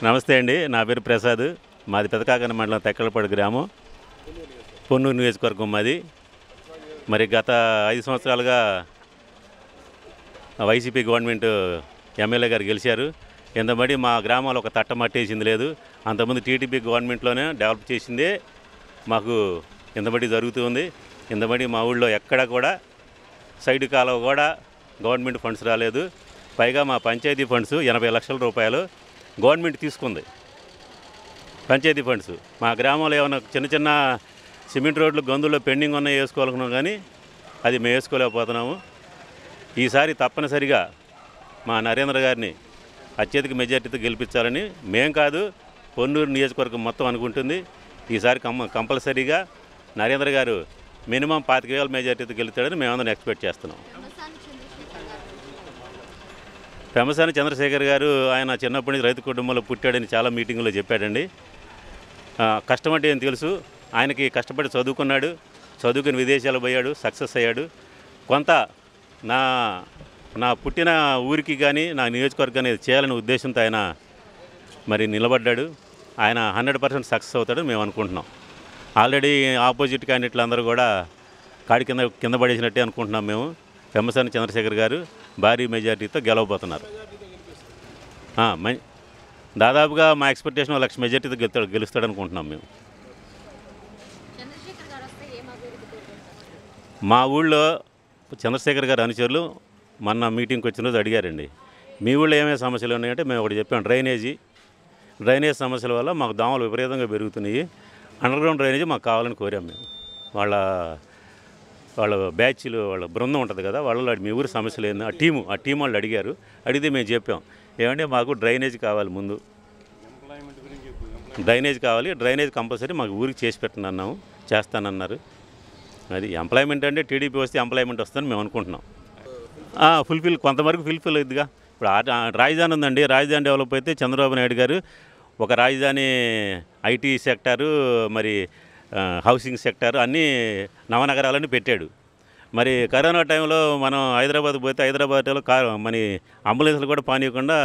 నమస్తే అండి. నా పేరు ప్రసాద్. మాది పెదకాకన మండలం తెక్కలపాడు గ్రామం, పొన్నూరు నియోజకవర్గం మాది. మరి గత 5 సంవత్సరాలుగా వైసీపీ గవర్నమెంట్ ఎమ్మెల్యే గారు గెలిచారు. ఇంతబడి మా గ్రామంలో ఒక తట్ట మట్టేసింది లేదు. అంతకుముందు టీడీపీ గవర్నమెంట్లోనే డెవలప్ చేసిందే మాకు ఇంతబడి జరుగుతుంది. ఇంతబడి మా ఊళ్ళో ఎక్కడ కూడా సైడ్ కాలువ కూడా గవర్నమెంట్ ఫండ్స్ రాలేదు. పైగా మా పంచాయతీ ఫండ్స్ 80 లక్షల రూపాయలు గవర్నమెంట్ తీసుకుంది. పంచాయతీ ఫండ్స్ మా గ్రామంలో ఏమైనా చిన్న చిన్న సిమెంట్ రోడ్లు గందుల్లో పెండింగ్ ఉన్నాయి వేసుకోవాలనుకున్నాం, కానీ అది మేము వేసుకోలేకపోతున్నాము. ఈసారి తప్పనిసరిగా మా నరేంద్ర గారిని అత్యధిక మెజార్టీతో గెలిపించాలని మేం కాదు, పొన్నూరు నియోజకవర్గం మొత్తం అనుకుంటుంది. ఈసారి కంపల్సరీగా నరేంద్ర గారు మినిమం 25,000 మెజార్టీతో గెలుస్తాడని మేమందరం ఎక్స్పెక్ట్ చేస్తున్నాం. పెమసాని చంద్రశేఖర్ గారు ఆయన చిన్నప్పటి నుంచి రైతు కుటుంబంలో పుట్టాడని చాలా మీటింగుల్లో చెప్పాడండి. కష్టం అంటే ఏం తెలుసు. ఆయనకి కష్టపడి చదువుకున్నాడు, చదువుకుని విదేశాలకు పోయాడు, సక్సెస్ అయ్యాడు. కొంత నా పుట్టిన ఊరికి కానీ నా నియోజకవర్గాన్ని చేయాలనే ఉద్దేశంతో ఆయన మరి నిలబడ్డాడు. ఆయన 100% సక్సెస్ అవుతాడని మేము అనుకుంటున్నాం. ఆల్రెడీ ఆపోజిట్ క్యాండిడేట్లు అందరూ కూడా కాడి కింద పడేసినట్టే అనుకుంటున్నాం మేము. పెమ్మసాని చంద్రశేఖర్ గారు భారీ మెజార్టీతో గెలవబోతున్నారు. దాదాపుగా మా ఎక్స్పెక్టేషన్ 1 లక్ష మెజార్టీతో గెలుస్తాడు అనుకుంటున్నాం మేము. మా ఊళ్ళో చంద్రశేఖర్ గారు అనుచరులు మొన్న మీటింగ్కి వచ్చిన రోజు అడిగారండి, మీ ఊళ్ళో ఏమేమి సమస్యలు ఉన్నాయంటే మేము ఒకటి చెప్పాం. డ్రైనేజ్ సమస్యల వల్ల మాకు దోమలు విపరీతంగా పెరుగుతున్నాయి. అండర్గ్రౌండ్ డ్రైనేజ్ మాకు కావాలని కోరాం మేము. వాళ్ళ బ్యాచ్లు, వాళ్ళ బృందం ఉంటుంది కదా, వాళ్ళలో మీ ఊరి సమస్యలు ఏంది ఆ టీం వాళ్ళు అడిగారు. అడిగితే మేము చెప్పాం, ఏమంటే మాకు డ్రైనేజ్ కావాలి, ముందు డ్రైనేజ్ కావాలి, డ్రైనేజ్ కంపల్సరీ మాకు ఊరికి చేసి పెట్టనన్నాము, చేస్తానన్నారు. అది ఎంప్లాయ్మెంట్ అంటే టీడీపీ వస్తే ఎంప్లాయ్మెంట్ వస్తుందని మేము అనుకుంటున్నాం. కొంతవరకు ఫుల్ఫిల్ అవుతుందిగా. ఇప్పుడు రాజధాని ఉందండి, రాజధాని డెవలప్ అయితే చంద్రబాబు నాయుడు గారు ఒక రాజధాని ఐటీ సెక్టారు, మరి హౌసింగ్ సెక్టారు అన్నీ నవనగరాలని పెట్టాడు. మరి కరోనా టైంలో మనం హైదరాబాద్ పోతే హైదరాబాద్లో మన అంబులెన్స్లు కూడా పానీయకుండా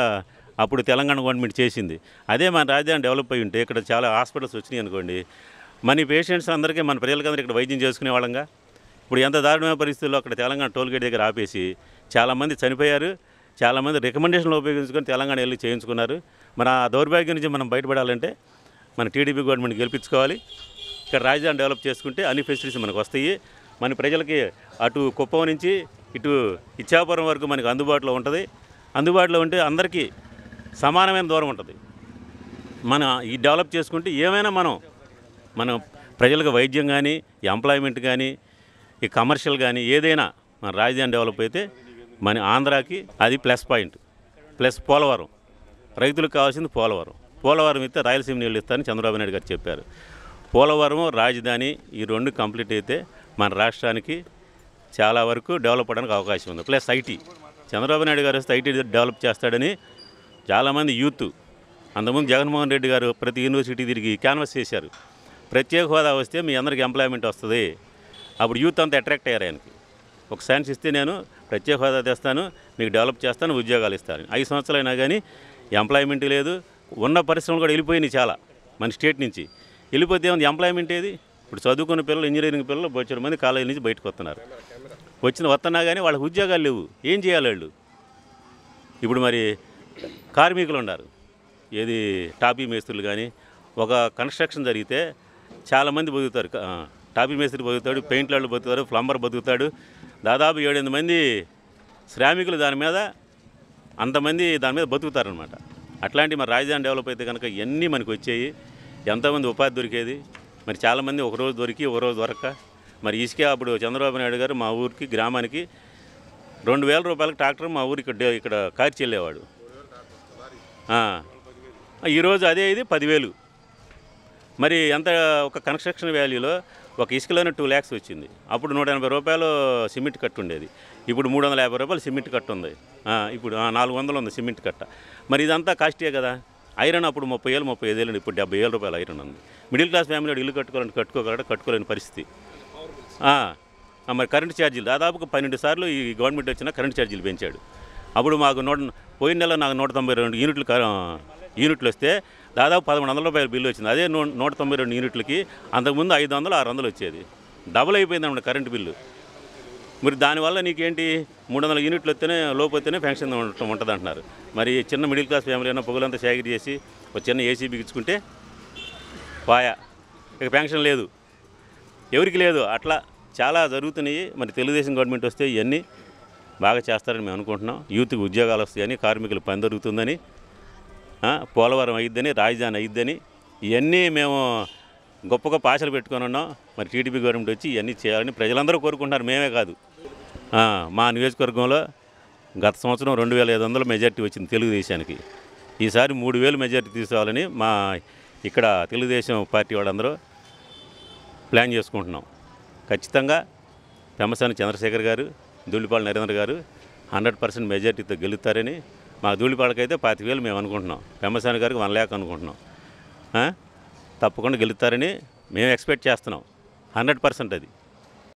అప్పుడు తెలంగాణ గవర్నమెంట్ చేసింది. అదే మన రాజధాని డెవలప్ అయి ఉంటే ఇక్కడ చాలా హాస్పిటల్స్ వచ్చినాయి అనుకోండి, మన పేషెంట్స్ అందరికీ, మన ప్రజలకందరూ ఇక్కడ వైద్యం చేసుకునే వాళ్ళంగా. ఇప్పుడు ఎంత దారుణమైన పరిస్థితుల్లో అక్కడ తెలంగాణ టోల్గేట్ దగ్గర ఆపేసి చాలామంది చనిపోయారు. చాలామంది రికమెండేషన్లు ఉపయోగించుకొని తెలంగాణ వెళ్ళి చేయించుకున్నారు. మన ఆ దౌర్భాగ్యం నుంచి మనం బయటపడాలంటే మన టీడీపీ గవర్నమెంట్ గెలిపించుకోవాలి. ఇక్కడ రాజధాని డెవలప్ చేసుకుంటే అన్ని ఫెసిలిటీస్ మనకు వస్తాయి. మన ప్రజలకి అటు కుప్పం నుంచి ఇటు ఇచ్చాపురం వరకు మనకు అందుబాటులో ఉంటుంది. అందుబాటులో ఉంటే అందరికీ సమానమైన దూరం ఉంటుంది. ఈ డెవలప్ చేసుకుంటే ఏమైనా మనం ప్రజలకు వైద్యం కానీ, ఎంప్లాయ్మెంట్ కానీ, ఈ కమర్షియల్ కానీ ఏదైనా మన రాజధాని డెవలప్ అయితే మన ఆంధ్రాకి అది ప్లస్ పాయింట్. ప్లస్ పోలవరం, రైతులకు కావాల్సింది పోలవరం ఇస్తే రాయలసీమ నీళ్ళు ఇస్తారని చంద్రబాబు నాయుడు గారు చెప్పారు. పోలవరం, రాజధాని ఈ 2 కంప్లీట్ అయితే మన రాష్ట్రానికి చాలా వరకు డెవలప్ అవడానికి అవకాశం ఉంది. ప్లస్ ఐటీ, చంద్రబాబు నాయుడు గారు వస్తే ఐటీ డెవలప్ చేస్తాడని చాలామంది యూత్, అంతకుముందు జగన్మోహన్ రెడ్డి గారు ప్రతి యూనివర్సిటీ తిరిగి క్యాన్వస్ చేశారు, ప్రత్యేక హోదా వస్తే మీ అందరికి ఎంప్లాయ్మెంట్ వస్తుంది. అప్పుడు యూత్ అంతా అట్రాక్ట్ అయ్యారు ఆయనకి. ఒక ఛాన్స్ ఇస్తే నేను ప్రత్యేక హోదా తెస్తాను, మీకు డెవలప్ చేస్తాను, ఉద్యోగాలు ఇస్తాను. 5 సంవత్సరాలు అయినా కానీ ఎంప్లాయ్మెంట్ లేదు. ఉన్న పరిశ్రమలు కూడా వెళ్ళిపోయినాయి చాలా మన స్టేట్ నుంచి. వెళ్ళిపోతే ఏముంది ఎంప్లాయ్మెంట్ ఏది? ఇప్పుడు చదువుకున్న పిల్లలు, ఇంజనీరింగ్ పిల్లలు బొచ్చిన మంది కాలేజీ నుంచి బయటకు వస్తున్నా కానీ వాళ్ళకి ఉద్యోగాలు లేవు. ఏం చేయాలి వాళ్ళు? ఇప్పుడు మరి కార్మికులు ఉన్నారు, ఏది టాపీ మేస్త్రులు కానీ, ఒక కన్స్ట్రక్షన్ జరిగితే చాలామంది బతుకుతారు. టాపీ మేస్త్రి బతుకుతాడు, పెయింట్ వాళ్ళు బతుకుతారు, ప్లంబర్ బతుకుతాడు. దాదాపు 7-8 మంది శ్రామికులు అంతమంది దాని మీద బతుకుతారనమాట. అట్లాంటి మరి రాజధాని డెవలప్ అయితే కనుక ఇవన్నీ మనకు వచ్చాయి. ఎంతోమంది ఉపాధి దొరికేది. మరి చాలామంది ఒకరోజు దొరికి ఒకరోజు దొరక్క మరి ఇసుక అప్పుడు చంద్రబాబు నాయుడు గారు మా ఊరికి, గ్రామానికి 2,000 రూపాయలకు ట్రాక్టర్ మా ఊరికి ఇక్కడ కార్చి వెళ్ళేవాడు. ఈరోజు అదే ఇది 10,000. మరి ఎంత ఒక కన్స్ట్రక్షన్ వాల్యూలో ఒక ఇసుకలోనే 2 lakhs వచ్చింది. అప్పుడు 180 రూపాయలు సిమెంట్ కట్టు ఉండేది, ఇప్పుడు 350 రూపాయలు సిమెంట్ కట్టు ఉంది. ఇప్పుడు 400 ఉంది సిమెంట్ కట్ట. మరి ఇదంతా కాస్టే కదా. ఐరన్ అప్పుడు 30,000, 35,000, ఇప్పుడు 70,000 రూపాయలు ఐరన్ ఉంది. మిడిల్ క్లాస్ ఫ్యామిలీ ఇల్లు కట్టుకోలేని పరిస్థితి. మరి కరెంటు ఛార్జీలు దాదాపుగా 12 సార్లు ఈ గవర్నమెంట్ వచ్చినా కరెంటు ఛార్జీలు పెంచాడు. అప్పుడు మాకు పోయిన నెల నాకు 192 యూనిట్లు యూనిట్లు వస్తే దాదాపు 1100 రూపాయల బిల్లు వచ్చింది. అదే 192 యూనిట్లకి అంతకుముందు 500, 600 వచ్చేది. డబుల్ అయిపోయిందన్నమాట కరెంటు బిల్లు. మరి దానివల్ల నీకేంటి 300 యూనిట్లు వస్తేనే లోపు వస్తేనే పెన్షన్ ఉంటుంది అంటున్నారు. మరి చిన్న మిడిల్ క్లాస్ ఫ్యామిలీ అయినా పొగలంతా సేకరి చేసి ఒక చిన్న ఏసీ బిగించుకుంటే పాయా, ఇక పెన్షన్ లేదు, ఎవరికి లేదు. అట్లా చాలా జరుగుతున్నాయి. మరి తెలుగుదేశం గవర్నమెంట్ వస్తే ఇవన్నీ బాగా చేస్తారని మేము అనుకుంటున్నాం. యూత్కి ఉద్యోగాలు వస్తాయని, కార్మికులు పని దొరుకుతుందని, పోలవరం అయిద్దని, రాజధాని అయిద్దని ఇవన్నీ మేము గొప్ప గొప్ప ఆశలు పెట్టుకొని ఉన్నాం. మరి టీడీపీ గవర్నమెంట్ వచ్చి ఇవన్నీ చేయాలని ప్రజలందరూ కోరుకుంటున్నారు, మేమే కాదు. మా నియోజకవర్గంలో గత సంవత్సరం 2500 మెజార్టీ వచ్చింది తెలుగుదేశానికి. ఈసారి 3000 మెజార్టీ తీసుకోవాలని మా ఇక్కడ తెలుగుదేశం పార్టీ వాళ్ళందరూ ప్లాన్ చేసుకుంటున్నాం. ఖచ్చితంగా పెమ్మసాని చంద్రశేఖర్ గారు, ధూళిపాల నరేంద్ర గారు 100% మెజార్టీతో గెలుస్తారని. మా ధూళిపాలకైతే 25,000 మేము అనుకుంటున్నాం, పెమ్మసాని గారికి 1 లక్ష అనుకుంటున్నాం. తప్పకుండా గెలుస్తారని మేము ఎక్స్పెక్ట్ చేస్తున్నాం. 100% అది.